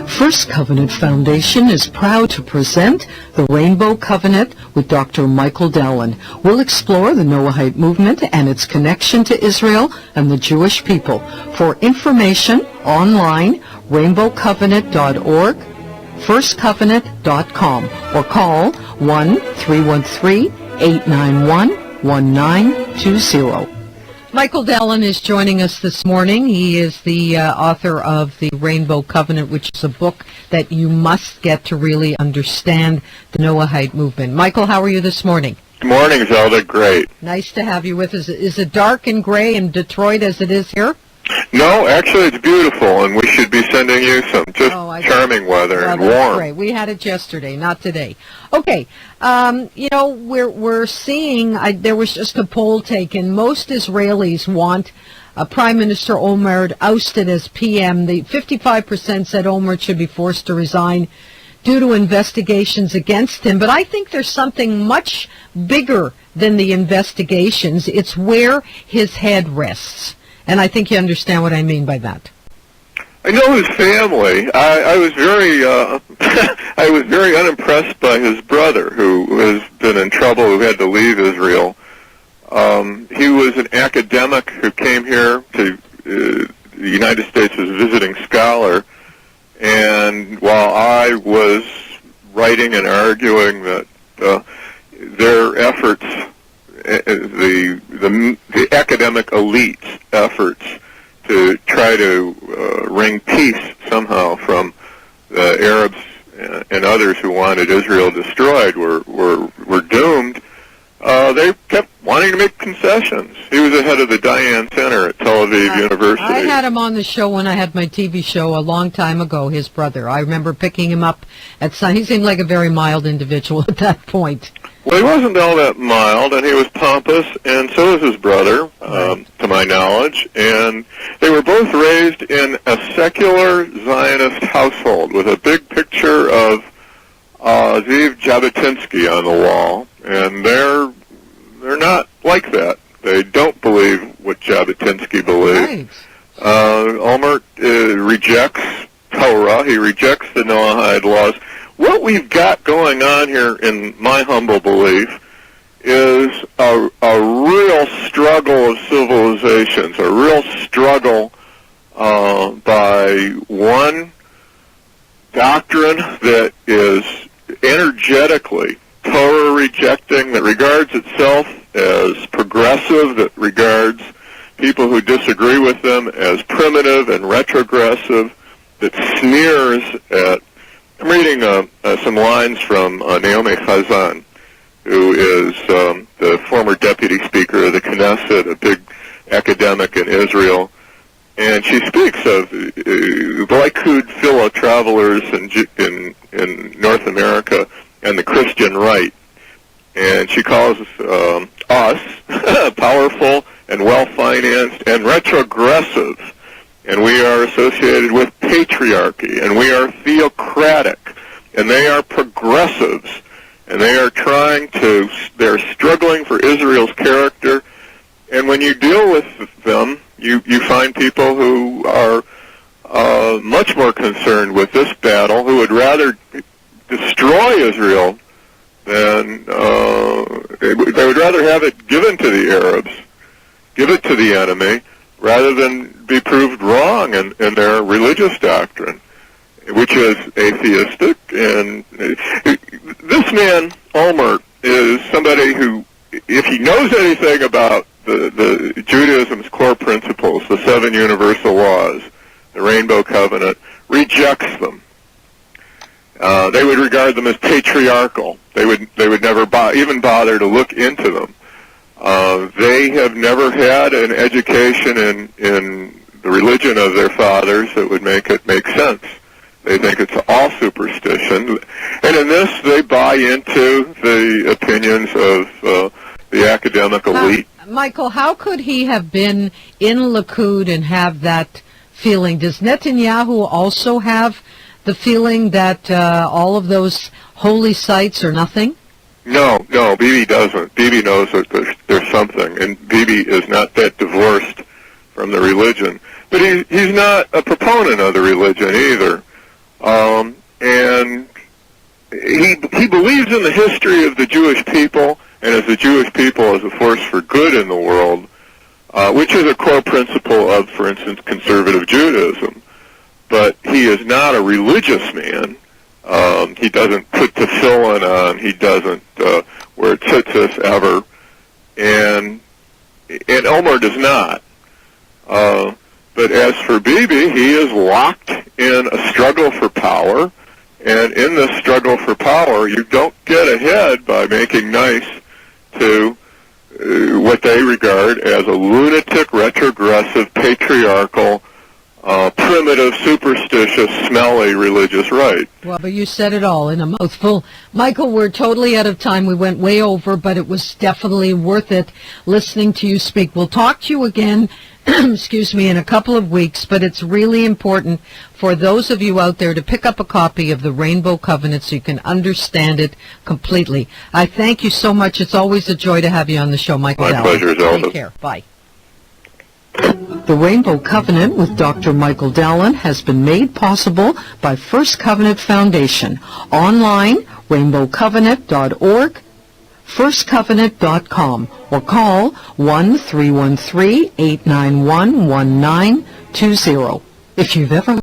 First Covenant Foundation is proud to present the Rainbow Covenant with Dr. Michael Dallen. We'll explore the Noahide movement and its connection to Israel and the Jewish people. For information, online, rainbowcovenant.org, firstcovenant.com, or call 1-313-891-1920. Michael Dallen is joining us this morning. He is the author of The Rainbow Covenant, which is a book that you must get to really understand the Noahide movement. Michael, how are you this morning? Good morning, Zelda. Great. Nice to have you with us. Is it dark and gray in Detroit as it is here? No, actually it's beautiful, and we should be sending you some charming weather and warm. Great. We had it yesterday, not today. Okay, we're seeing, there was just a poll taken. Most Israelis want Prime Minister Olmert ousted as PM. The 55% said Olmert should be forced to resign due to investigations against him. But I think there's something much bigger than the investigations. It's where his head rests. And I think you understand what I mean by that. I know his family. I was very, I was very unimpressed by his brother, who has been in trouble, who had to leave Israel. He was an academic who came here to the United States as a visiting scholar, and while I was writing and arguing that their efforts, the academic elite's efforts to try to wring peace somehow from the Arabs and others who wanted Israel destroyed were doomed. They kept wanting to make concessions. He was the head of the Dayan Center at Tel Aviv University. I had him on the show when I had my TV show a long time ago, his brother. I remember picking him up at some. He seemed like a very mild individual at that point. Well, he wasn't all that mild, and he was pompous, and so was his brother, to my knowledge. And they were both raised in a secular Zionist household with a big picture of Ziv Jabotinsky on the wall. And they're not like that. They don't believe what Jabotinsky believed. Right. Olmert rejects Torah. He rejects the Noahide laws. What we've got going on here, in my humble belief, is a real struggle of civilizations, a real struggle by one doctrine that is energetically Torah-rejecting, that regards itself as progressive, that regards people who disagree with them as primitive and retrogressive, that sneers at... I'm reading some lines from Naomi Chazan, who is the former deputy speaker of the Knesset, a big academic in Israel, and she speaks of the Likud fellow travelers in North America and the Christian right, and she calls us powerful and well-financed and retrogressive. And we are associated with patriarchy, and we are theocratic, and they are progressives, and they're struggling for Israel's character. And when you deal with them, you find people who are much more concerned with this battle, who would rather destroy Israel than they would rather have it given to the Arabs, give it to the enemy, rather than be proved wrong in their religious doctrine, which is atheistic. And this man, Olmert, is somebody who, if he knows anything about the Judaism's core principles, the 7 universal laws, the Rainbow Covenant, rejects them. They would regard them as patriarchal. They would never even bother to look into them. They have never had an education in the religion of their fathers that would make it make sense. They think it's all superstition. And in this, they buy into the opinions of the academic elite. Michael, how could he have been in Likud and have that feeling? Does Netanyahu also have the feeling that all of those holy sites are nothing? No, Bibi doesn't. Bibi knows that there's something, and Bibi is not that divorced from the religion. but he's not a proponent of the religion either. And he believes in the history of the Jewish people and as the Jewish people as a force for good in the world, which is a core principle of, for instance, conservative Judaism. But he is not a religious man. He doesn't put tefillin on. He doesn't wear tzitzis ever. And Omer does not. But as for Bibi, he is locked in a struggle for power. And in this struggle for power, you don't get ahead by making nice to what they regard as a lunatic, retrogressive, patriarchal, primitive, superstitious, smelly religious rite. Well, but you said it all in a mouthful. Michael, we're totally out of time. We went way over, but it was definitely worth it listening to you speak. We'll talk to you again, excuse me, in a couple of weeks, but it's really important for those of you out there to pick up a copy of the Rainbow Covenant so you can understand it completely. I thank you so much. It's always a joy to have you on the show, Michael. My pleasure, Zelda. Take care. Bye. The Rainbow Covenant with Dr. Michael Dallen has been made possible by First Covenant Foundation. Online, rainbowcovenant.org, firstcovenant.com, or call 1-313-891-1920. If you've ever